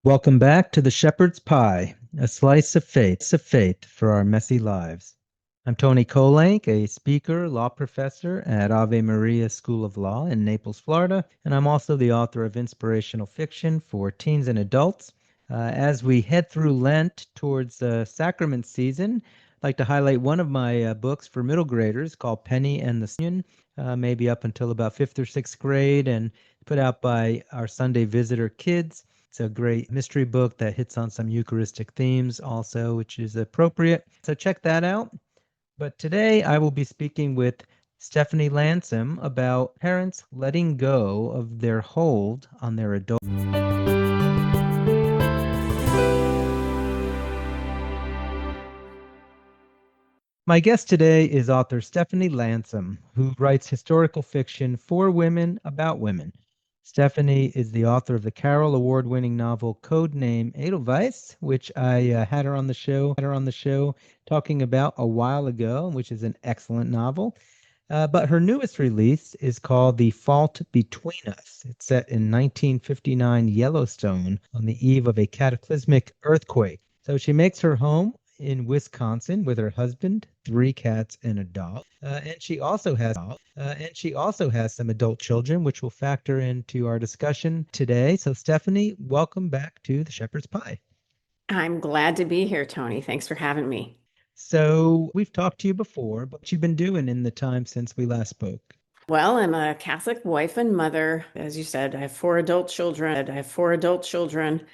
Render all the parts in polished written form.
Welcome back to the Shepherd's Pie, a slice of fate for our messy lives. I'm Tony Kolenc, a speaker, law professor at Ave Maria School of Law in Naples, Florida, and I'm also the author of inspirational fiction for teens and adults. As we head through Lent towards sacrament season, I'd like to highlight one of my books for middle graders called Penny and the Union, maybe up until about fifth or sixth grade, and put out by our Sunday Visitor kids. It's a great mystery book that hits on some Eucharistic themes also, which is appropriate. So check that out. But today I will be speaking with Stephanie Landsem about parents letting go of their hold on their adult. My guest today is author Stephanie Landsem, who writes historical fiction for women about women. Stephanie is the author of the Carol Award-winning novel Codename Edelweiss, which I had her on the show talking about a while ago, which is an excellent novel. But her newest release is called The Fault Between Us. It's set in 1959 Yellowstone on the eve of a cataclysmic earthquake. So she makes her home in Wisconsin with her husband, three cats, and a dog. And she also has some adult children, which will factor into our discussion today. So, Stephanie, welcome back to the Shepherd's Pie. I'm glad to be here, Tony. Thanks for having me. So, we've talked to you before, but what you've been doing in the time since we last spoke? Well, I'm a Catholic wife and mother. As you said, I have four adult children.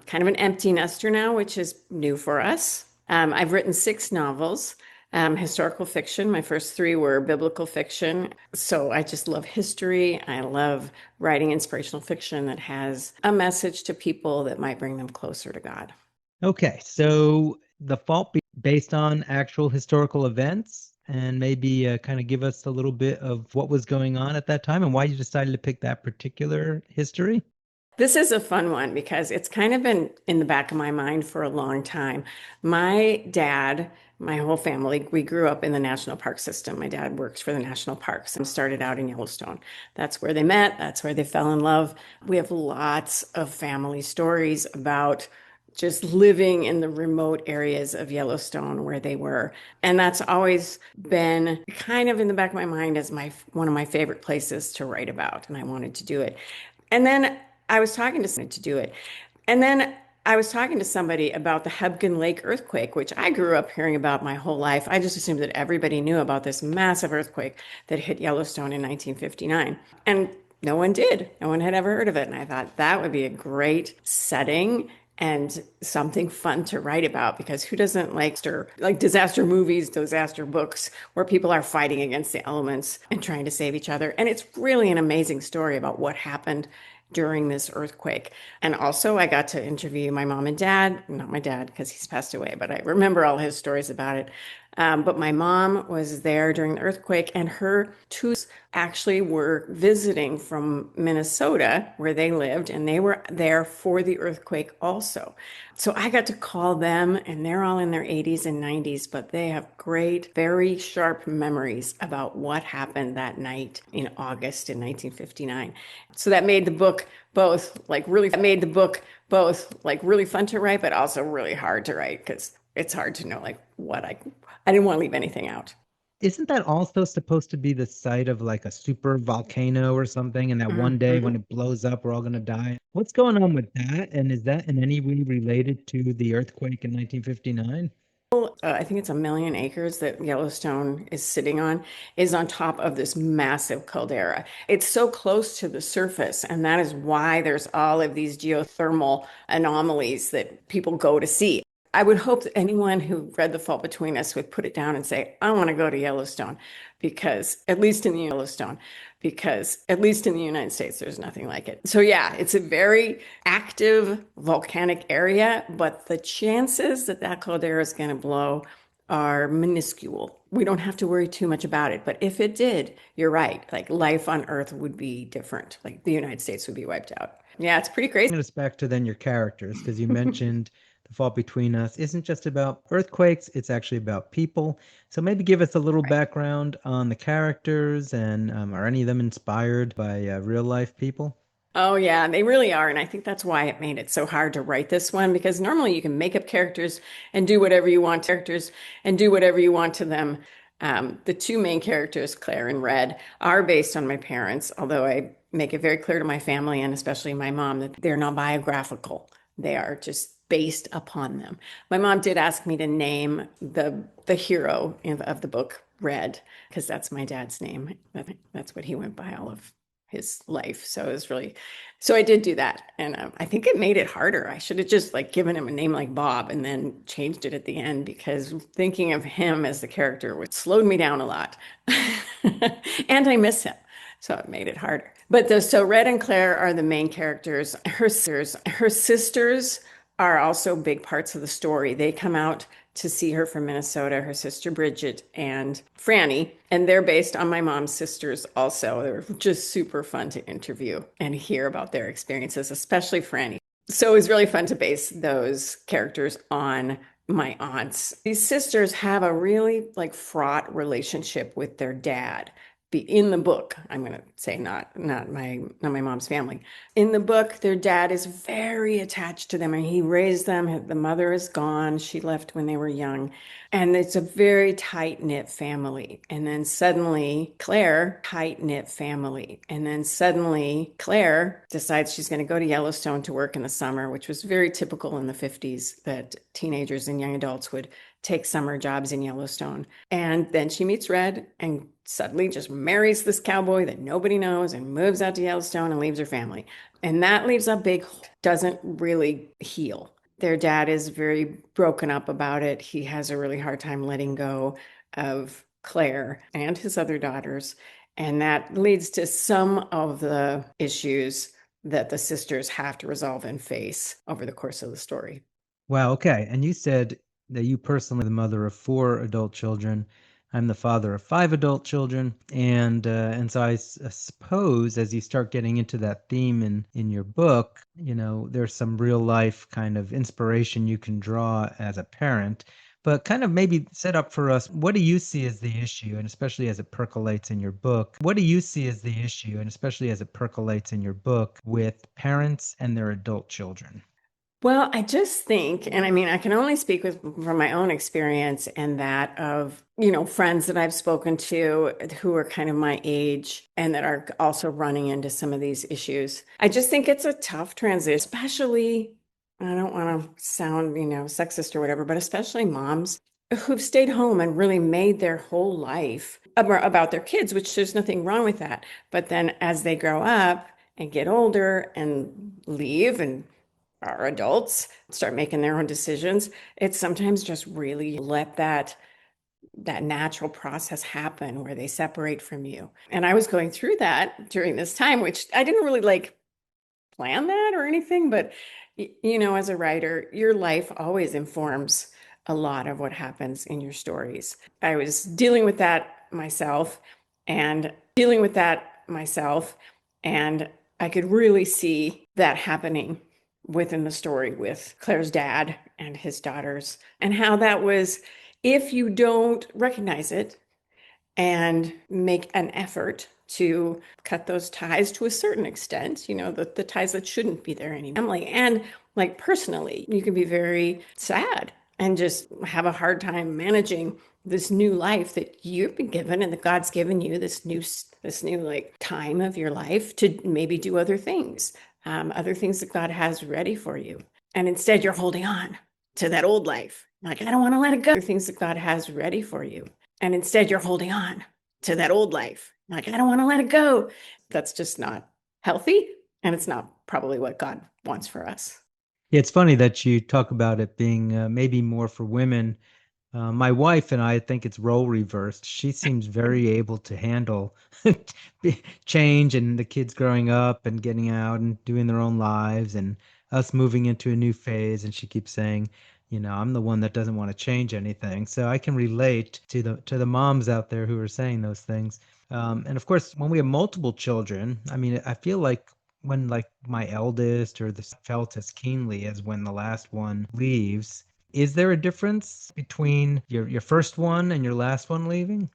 Kind of an empty nester now, which is new for us. I've written six novels, historical fiction. My first three were biblical fiction. So I just love history. I love writing inspirational fiction that has a message to people that might bring them closer to God. Okay, so The Fault based on actual historical events, and maybe kind of give us a little bit of what was going on at that time and why you decided to pick that particular history. This is a fun one because it's kind of been in the back of my mind for a long time. My dad, my whole family, we grew up in the national park system. My dad works for the national parks and started out in Yellowstone. That's where they met, that's where they fell in love. We have lots of family stories about just living in the remote areas of Yellowstone where they were. And that's always been kind of in the back of my mind as one of my favorite places to write about, and I wanted to do it. And then I was talking to somebody about the Hebgen Lake earthquake, which I grew up hearing about my whole life. I just assumed that everybody knew about this massive earthquake that hit Yellowstone in 1959. And no one did. No one had ever heard of it. And I thought that would be a great setting and something fun to write about, because who doesn't like disaster movies, disaster books where people are fighting against the elements and trying to save each other. And it's really an amazing story about what happened during this earthquake. And also I got to interview my mom and dad, not my dad because he's passed away, but I remember all his stories about it. But my mom was there during the earthquake, and her two actually were visiting from Minnesota where they lived, and they were there for the earthquake also. So I got to call them, and they're all in their 80s and 90s, but they have great, very sharp memories about what happened that night in August in 1959. So that made the book really fun to write, but also really hard to write because it's hard to know I didn't want to leave anything out. Isn't that also supposed to be the site of like a super volcano or something? And that one day when Mhm. it blows up, we're all going to die. What's going on with that? And is that in any way related to the earthquake in 1959? I think it's 1 million acres that Yellowstone is sitting on, is on top of this massive caldera. It's so close to the surface, and that is why there's all of these geothermal anomalies that people go to see. I would hope that anyone who read The Fault Between Us would put it down and say, I want to go to Yellowstone, because at least in the United States, there's nothing like it. So yeah, it's a very active volcanic area, but the chances that that caldera is going to blow are minuscule. We don't have to worry too much about it. But if it did, you're right. Like life on Earth would be different. Like the United States would be wiped out. Yeah, it's pretty crazy. Bringing us back to then your characters, because you mentioned The Fault Between Us isn't just about earthquakes, it's actually about people. So maybe give us a little background on the characters, and are any of them inspired by real life people? Oh yeah, they really are. And I think that's why it made it so hard to write this one because normally you can make up characters and do whatever you want to them. The two main characters, Claire and Red, are based on my parents, although I make it very clear to my family and especially my mom that they're not biographical. They are just based upon them. My mom did ask me to name the hero of the book Red because that's my dad's name. That's what he went by all of his life. So it was really, so I did do that. And I think it made it harder. I should have just like given him a name like Bob and then changed it at the end because thinking of him as the character would slowed me down a lot. And I miss him. So it made it harder. But so Red and Claire are the main characters. Her sisters are also big parts of the story. They come out to see her from Minnesota, her sister Bridget and Franny, and they're based on my mom's sisters also. They're just super fun to interview and hear about their experiences, especially Franny. So it was really fun to base those characters on my aunts. These sisters have a really like fraught relationship with their dad. In the book, I'm going to say not my mom's family. In the book, their dad is very attached to them and he raised them. The mother is gone. She left when they were young. And it's a very tight-knit family. And then suddenly, Claire decides she's going to go to Yellowstone to work in the summer, which was very typical in the 50s that teenagers and young adults would take summer jobs in Yellowstone. And then she meets Red and suddenly just marries this cowboy that nobody knows and moves out to Yellowstone and leaves her family. And that leaves a big hole, doesn't really heal. Their dad is very broken up about it. He has a really hard time letting go of Claire and his other daughters. And that leads to some of the issues that the sisters have to resolve and face over the course of the story. Wow, okay. And you said that you personally are the mother of 4 adult children. I'm the father of 5 adult children, and so I suppose as you start getting into that theme in your book, there's some real life kind of inspiration you can draw as a parent. But kind of maybe set up for us, what do you see as the issue, and especially as it percolates in your book? What do you see as the issue, and especially as it percolates in your book with parents and their adult children? Well, I just think, and I mean, I can only speak from my own experience and that of, friends that I've spoken to who are kind of my age and that are also running into some of these issues. I just think it's a tough transition, especially, I don't want to sound, sexist or whatever, but especially moms who've stayed home and really made their whole life about their kids, which there's nothing wrong with that. But then as they grow up and get older and leave and are adults, start making their own decisions, it's sometimes just really let that natural process happen where they separate from you. And I was going through that during this time, which I didn't really like plan that or anything, but as a writer, your life always informs a lot of what happens in your stories. I was dealing with that myself and I could really see that happening within the story with Claire's dad and his daughters, and how that was, if you don't recognize it and make an effort to cut those ties to a certain extent, the ties that shouldn't be there anymore. Family and like personally, you can be very sad and just have a hard time managing this new life that you've been given and that God's given you this new like time of your life to maybe do other things that God has ready for you. And instead you're holding on to that old life. Like, I don't want to let it go. Things that God has ready for you. And instead you're holding on to that old life. Like, I don't want to let it go. That's just not healthy. And it's not probably what God wants for us. Yeah, it's funny that you talk about it being maybe more for women. My wife and I think it's role reversed. She seems very able to handle change and the kids growing up and getting out and doing their own lives and us moving into a new phase. And she keeps saying, I'm the one that doesn't want to change anything. So I can relate to the moms out there who are saying those things. And of course, when we have multiple children, I mean, I feel like when like my eldest or the felt as keenly as when the last one leaves. Is there a difference between your first one and your last one leaving?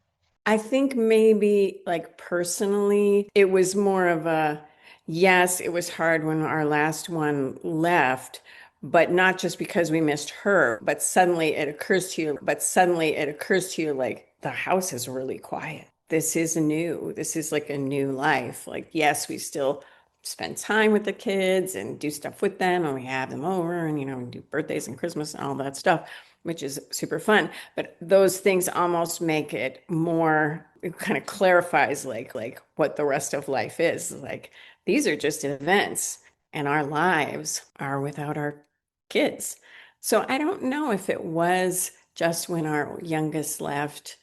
I think maybe like personally, it was more of a, Yes, it was hard when our last one left, but not just because we missed her, but suddenly it occurs to you like the house is really quiet. This is new. This is like a new life. Like, yes, we still spend time with the kids and do stuff with them, and we have them over and, do birthdays and Christmas and all that stuff, which is super fun. But those things almost make it more, it kind of clarifies like what the rest of life is. Like, these are just events, and our lives are without our kids. So I don't know if it was just when our youngest left.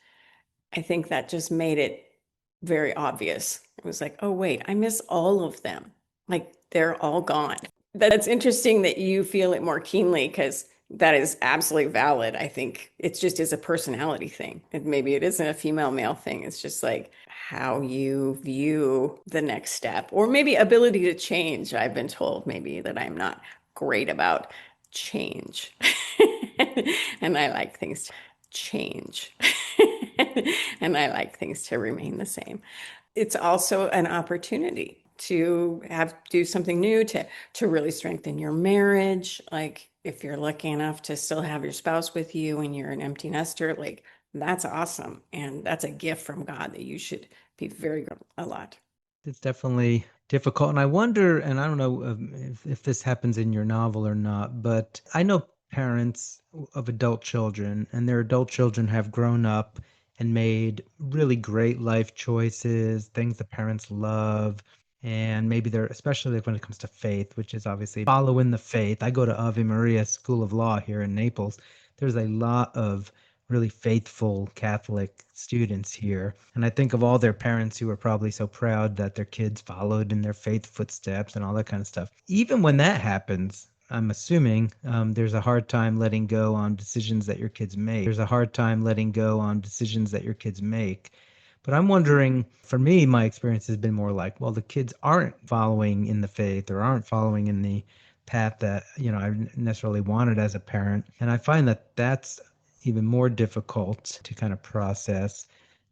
I think that just made it very obvious. It was like, oh, wait, I miss all of them. Like they're all gone. That's interesting that you feel it more keenly because that is absolutely valid. I think it's just is a personality thing. And maybe it isn't a female male thing. It's just like how you view the next step or maybe ability to change. I've been told maybe that I'm not great about change. And I like things to change. And I like things to remain the same. It's also an opportunity to have do something new to really strengthen your marriage. Like if you're lucky enough to still have your spouse with you and you're an empty nester, like that's awesome. And that's a gift from God that you should be very good a lot. It's definitely difficult. And I wonder, and I don't know if this happens in your novel or not, but I know parents of adult children, and their adult children have grown up and made really great life choices, things the parents love. And maybe they're, especially like when it comes to faith, which is obviously following the faith. I go to Ave Maria School of Law here in Naples. There's a lot of really faithful Catholic students here. And I think of all their parents who are probably so proud that their kids followed in their faith footsteps and all that kind of stuff. Even when that happens, I'm assuming there's a hard time letting go on decisions that your kids make. There's a hard time letting go on decisions that your kids make. But I'm wondering, for me, my experience has been more like, well, the kids aren't following in the faith or aren't following in the path that, I necessarily wanted as a parent. And I find that that's even more difficult to kind of process.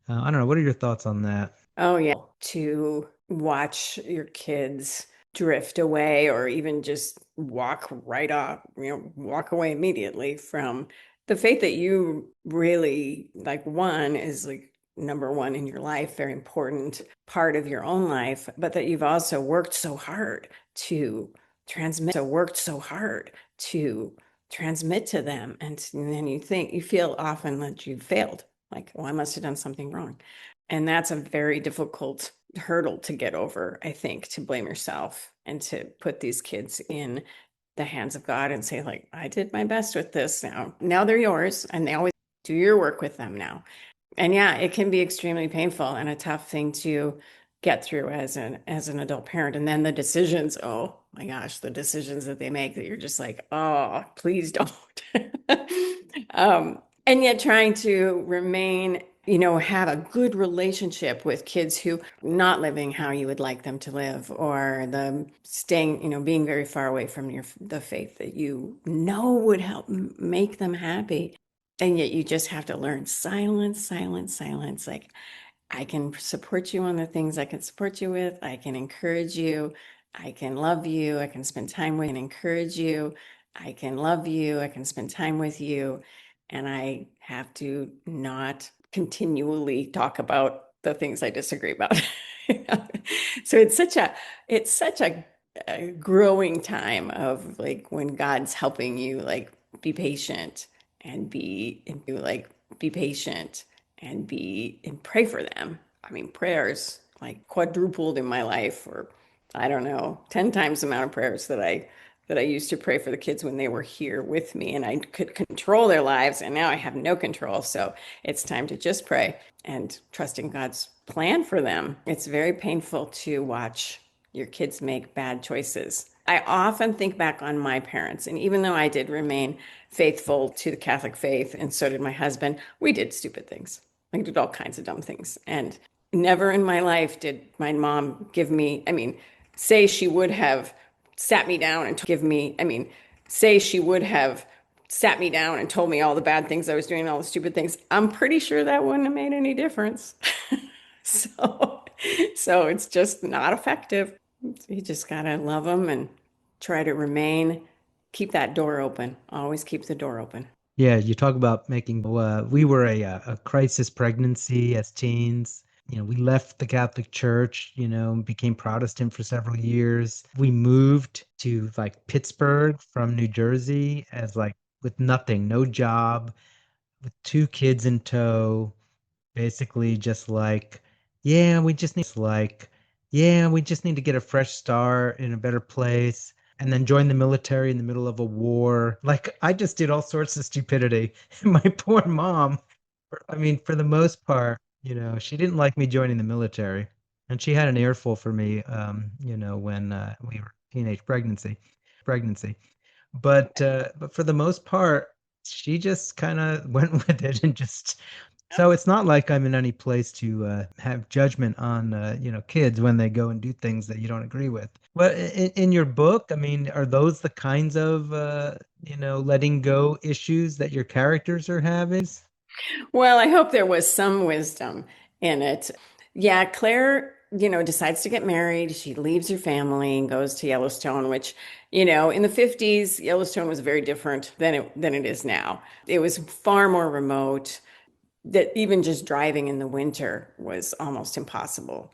I don't know. What are your thoughts on that? Oh, yeah. To watch your kids drift away or even just walk right off, walk away immediately from the faith that you really like. One is like number one in your life, very important part of your own life, but that you've also worked so hard to transmit to them. And then you feel often that you failed, like, oh, I must have done something wrong. And that's a very difficult hurdle to get over, I think, to blame yourself and to put these kids in the hands of God and say, like, I did my best with this now. Now they're yours, and they always do your work with them now. And yeah, it can be extremely painful and a tough thing to get through as an adult parent. And then the decisions, oh my gosh, the decisions that they make that you're just like, oh, please don't. And yet trying to remain, have a good relationship with kids who not living how you would like them to live, or the staying, being very far away from the faith that would help make them happy. And yet you just have to learn silence, silence, silence. Like, I can support you on the things I can support you with. I can encourage you. I can love you. I can spend time with and encourage you. I can love you. I can spend time with you. And I have to not continually talk about the things I disagree about. So it's such a growing time of like when God's helping you like be patient be patient and pray for them. I mean, prayers like quadrupled in my life, or I don't know, 10 times the amount of prayers that I used to pray for the kids when they were here with me and I could control their lives, and now I have no control. So it's time to just pray and trust in God's plan for them. It's very painful to watch your kids make bad choices. I often think back on my parents, and even though I did remain faithful to the Catholic faith, and so did my husband, we did stupid things. We did all kinds of dumb things. And never in my life did my mom give me, say she would have sat me down and say she would have sat me down and told me all the bad things I was doing, all the stupid things. I'm pretty sure that wouldn't have made any difference. So, so it's just not effective. You just gotta love them and try to remain, keep that door open. Always keep the door open. Yeah, you talk about making, we were a crisis pregnancy as teens. We left the Catholic Church, became Protestant for several years. We moved to like Pittsburgh from New Jersey as like with nothing, no job, with two kids in tow, basically just like, yeah, we just need to get a fresh start in a better place. And then join the military in the middle of a war. Like I just did all sorts of stupidity. My poor mom, I mean, for the most part, she didn't like me joining the military. And she had an earful for me, when we were teenage pregnancy. But for the most part, she just kind of went with it and just so it's not like I'm in any place to have judgment on kids when they go and do things that you don't agree with. But in your book, I mean, are those the kinds of letting go issues that your characters are having? Well, I hope there was some wisdom in it. Yeah, Claire, decides to get married. She leaves her family and goes to Yellowstone, which, in the 50s, Yellowstone was very different than it is now. It was far more remote, that even just driving in the winter was almost impossible.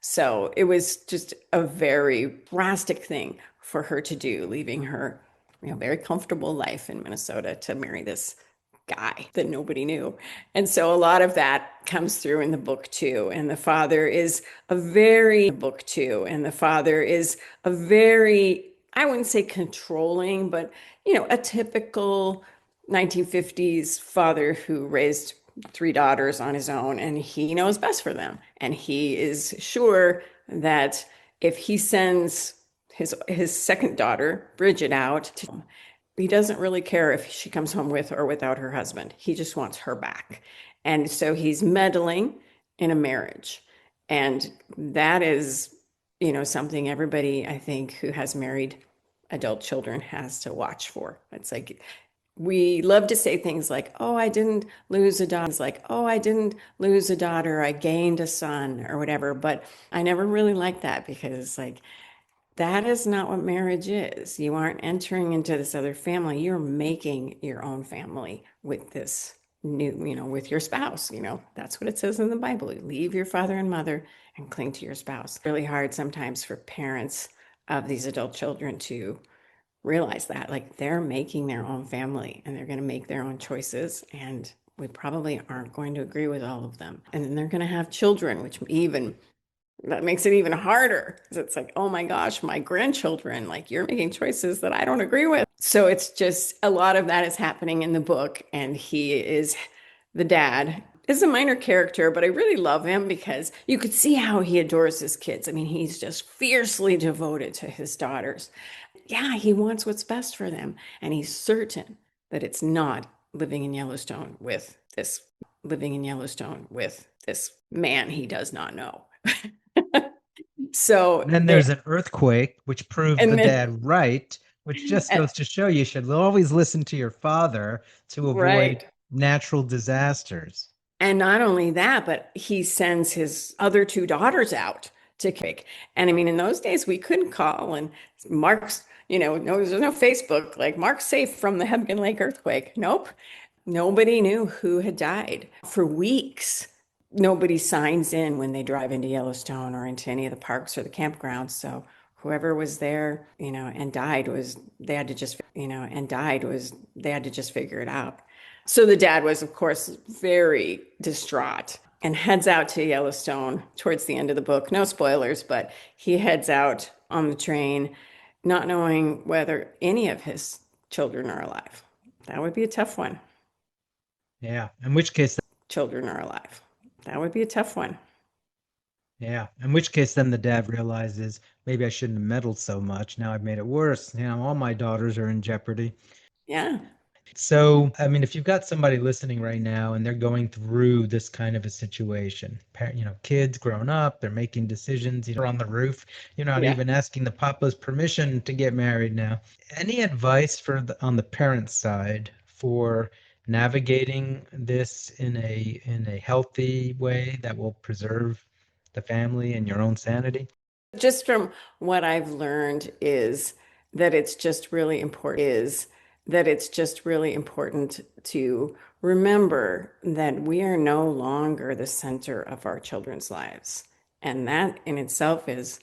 So it was just a very drastic thing for her to do, leaving her, very comfortable life in Minnesota to marry this guy that nobody knew. And so a lot of that comes through in the book too. And the father is a very, I wouldn't say controlling, but a typical 1950s father who raised three daughters on his own, and he knows best for them. And he is sure that if he sends his second daughter, Bridget, out to, he doesn't really care if she comes home with or without her husband. He just wants her back. And so he's meddling in a marriage. And that is, something everybody, I think, who has married adult children has to watch for. It's like we love to say things like, "Oh, I didn't lose a daughter." It's like, "Oh, I didn't lose a daughter. I gained a son," or whatever. But I never really liked that because it's like that is not what marriage is. You aren't entering into this other family. You're making your own family with this new, with your spouse. That's what it says in the Bible. You leave your father and mother and cling to your spouse. It's really hard sometimes for parents of these adult children to realize that, like, they're making their own family and they're going to make their own choices. And we probably aren't going to agree with all of them. And then they're going to have children, which even that makes it even harder because it's like, oh my gosh, my grandchildren, like you're making choices that I don't agree with. So it's just a lot of that is happening in the book. And the dad is a minor character, but I really love him because you could see how he adores his kids. I mean, he's just fiercely devoted to his daughters. Yeah, he wants what's best for them. And he's certain that it's not living in Yellowstone with this man he does not know. So And then they there's an earthquake, which proves the and then dad right, which just and- goes to show you should always listen to your father to avoid right. natural disasters. And not only that, but he sends his other two daughters out to kick. And I mean, in those days, we couldn't call and Mark's, no, there's no Facebook, like Mark's safe from the Hebgen Lake earthquake. Nope. Nobody knew who had died for weeks. Nobody signs in when they drive into Yellowstone or into any of the parks or the campgrounds. So whoever was there, and died was they had to just, they had to just figure it out. So the dad was, of course, very distraught and heads out to Yellowstone towards the end of the book. No spoilers, but he heads out on the train, not knowing whether any of his children are alive. That would be a tough one. Yeah. In which case, Children are alive. That would be a tough one. yeah. In which case, then the dad realizes maybe I shouldn't have meddled so much. Now I've made it worse. All my daughters are in jeopardy. Yeah. So, I mean, if you've got somebody listening right now and they're going through this kind of a situation, kids grown up, they're making decisions, on the roof, you're not Yeah. even asking the papa's permission to get married now. Any advice on the parent side for navigating this in a healthy way that will preserve the family and your own sanity? Just from what I've learned is that it's just really important to remember that we are no longer the center of our children's lives. And that in itself is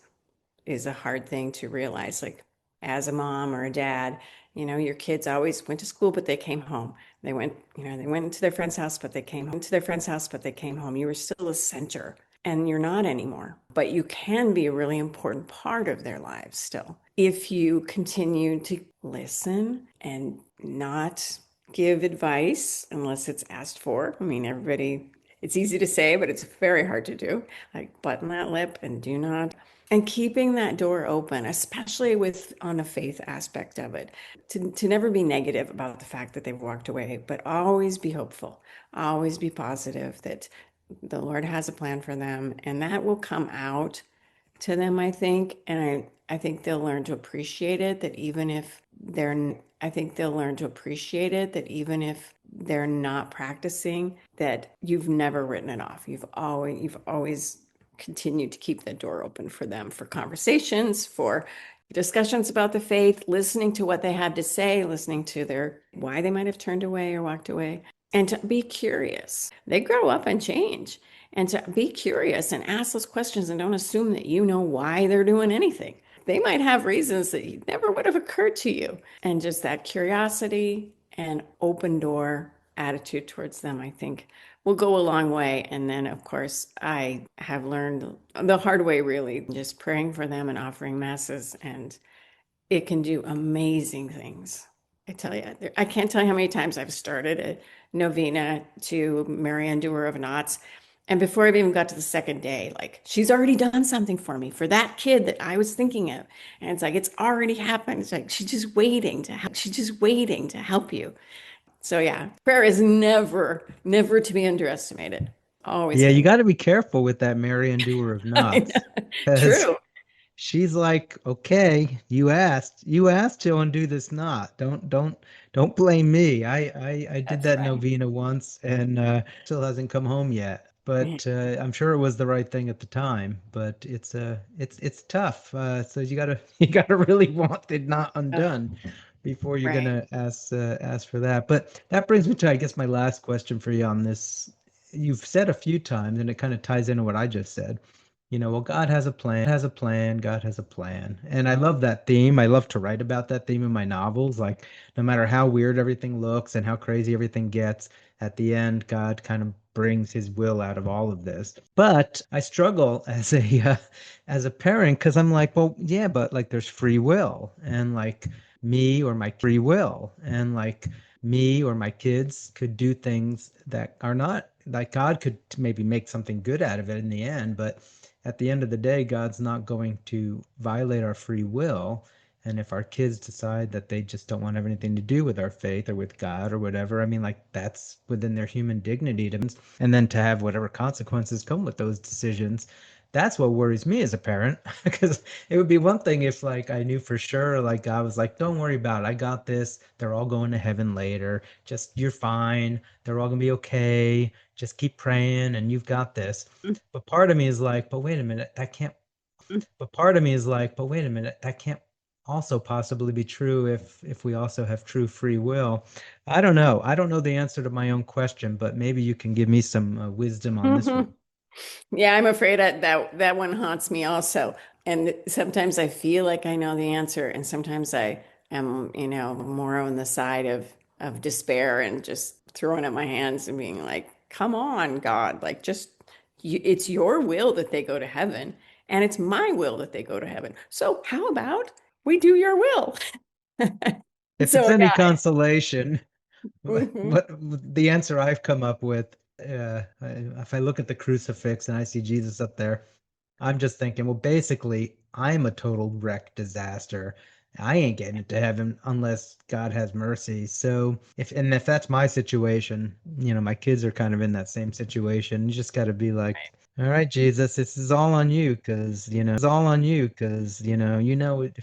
a hard thing to realize. Like as a mom or a dad, your kids always went to school, but they came home. They went into their friend's house, but they came home. You were still a center, and you're not anymore. But you can be a really important part of their lives still if you continue to listen and not give advice unless it's asked for. I mean, it's easy to say, but it's very hard to do. Like button that lip and do not. And keeping that door open, especially with on a faith aspect of it, to never be negative about the fact that they've walked away, but always be hopeful, always be positive that the Lord has a plan for them, and that will come out to them, I think. And I think they'll learn to appreciate it that even if they're I think they'll learn to appreciate it that even if they're not practicing, that you've never written it off. You've always continued to keep the door open for them for conversations, for discussions about the faith, listening to what they had to say, listening to their why they might have turned away or walked away, and to be curious. They grow up and change, and to be curious and ask those questions and don't assume that you know why they're doing anything. They might have reasons that never would have occurred to you. And just that curiosity and open door attitude towards them, I think, will go a long way. And then, of course, I have learned the hard way, really, just praying for them and offering masses. And it can do amazing things. I tell you, I can't tell you how many times I've started a novena to Mary Undoer of Knots. And before I've even got to the second day, like she's already done something for me for that kid that I was thinking of. And it's like, it's already happened. It's like, she's just waiting to help you. So yeah, prayer is never to be underestimated. Always Yeah, you can. got to be careful with that Mary and doer of I know. knots, because True. she's like, okay, you asked to undo this knot. Don't blame me. I did That's that right. novena once and still hasn't come home yet. Yeah. But I'm sure it was the right thing at the time. But it's tough. So you gotta you gotta really want it not Oh, undone before you're right. gonna ask for that. But that brings me to, I guess, my last question for you on this. You've said a few times, and it kind of ties into what I just said. Well, God has a plan. And I love that theme. I love to write about that theme in my novels. Like, no matter how weird everything looks and how crazy everything gets, at the end, God kind of brings his will out of all of this. But I struggle as a parent because I'm like, well, yeah, but like there's free will and like me or my kids could do things that are not like God could maybe make something good out of it in the end, but at the end of the day, God's not going to violate our free will. And if our kids decide that they just don't want to have anything to do with our faith or with God or whatever, I mean, like that's within their human dignity to, and then to have whatever consequences come with those decisions. That's what worries me as a parent, because it would be one thing if like I knew for sure, like God was like, don't worry about it. I got this. They're all going to heaven later. Just you're fine. They're all gonna be okay. Just keep praying and you've got this. But part of me is like, but wait a minute, that can't. But part of me is like, but wait a minute, that can't also possibly be true if we also have true free will. I don't know. I don't know the answer to my own question, but maybe you can give me some wisdom on this one. Yeah, I'm afraid that one haunts me also. And sometimes I feel like I know the answer, and sometimes I am, more on the side of despair and just throwing up my hands and being like, "Come on, God! Like, it's your will that they go to heaven, and it's my will that they go to heaven. So how about we do your will?" If it's So any yeah. consolation, Mhm. what the answer I've come up with, if I look at the crucifix and I see Jesus up there, I'm just thinking, well, basically, I'm a total wreck disaster. I ain't getting into heaven unless God has mercy. So if that's my situation, my kids are kind of in that same situation. You just got to be like, all right, Jesus, this is all on you, because if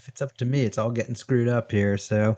it's up to me, it's all getting screwed up here. So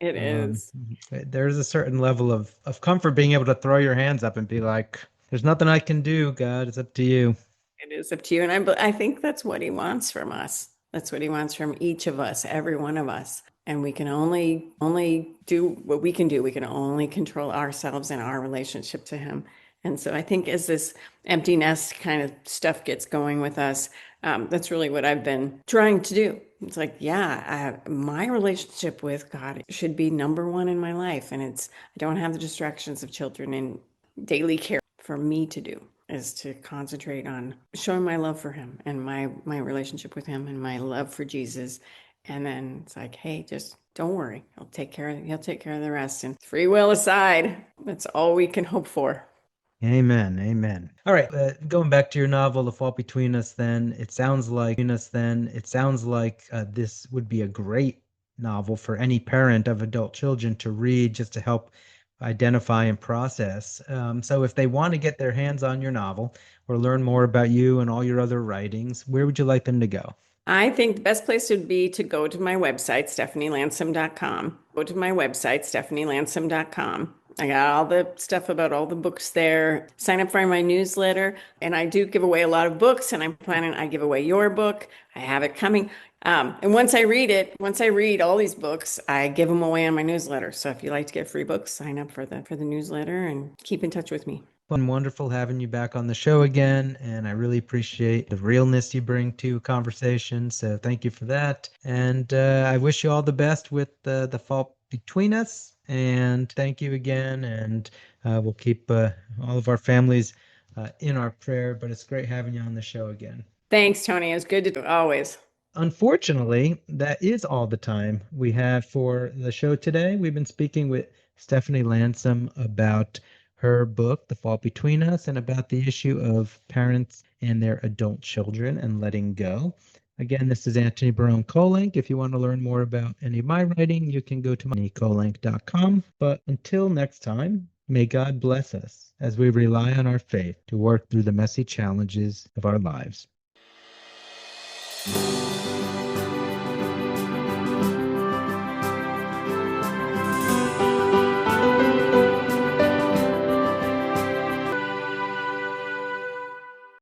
It Um, is. there's a certain level of comfort being able to throw your hands up and be like, there's nothing I can do, God, it's up to you. It is up to you. And I think that's what he wants from us. That's what he wants from each of us, every one of us. And we can only do what we can do. We can only control ourselves and our relationship to him. And so I think as this empty nest kind of stuff gets going with us, that's really what I've been trying to do. It's like, yeah, my relationship with God should be number one in my life. And I don't have the distractions of children and daily care for me to do is to concentrate on showing my love for him and my relationship with him and my love for Jesus. And then it's like, hey, just don't worry. He'll take care of the rest. And free will aside, that's all we can hope for. Amen. Amen. All right. Going back to your novel, The Fault Between Us, then it sounds like this would be a great novel for any parent of adult children to read just to help identify and process. So if they want to get their hands on your novel or learn more about you and all your other writings, where would you like them to go? I think the best place would be to go to my website, stephanielandsem.com. Go to my website, stephanielandsem.com. I got all the stuff about all the books there. Sign up for my newsletter. And I do give away a lot of books, and I give away your book. I have it coming. And once I read all these books, I give them away on my newsletter. So if you like to get free books, sign up for the newsletter and keep in touch with me. Been wonderful having you back on the show again, and I really appreciate the realness you bring to conversation. So thank you for that. And I wish you all the best with the fault between us. And thank you again. And we'll keep all of our families in our prayer. But it's great having you on the show again. Thanks, Tony. It's good to always. Unfortunately, that is all the time we have for the show today. We've been speaking with Stephanie Landsem about her book, The Fault Between Us, and about the issue of parents and their adult children and letting go. Again, this is Antony Barone Kolenc. If you want to learn more about any of my writing, you can go to antonykolenc.com. But until next time, may God bless us as we rely on our faith to work through the messy challenges of our lives.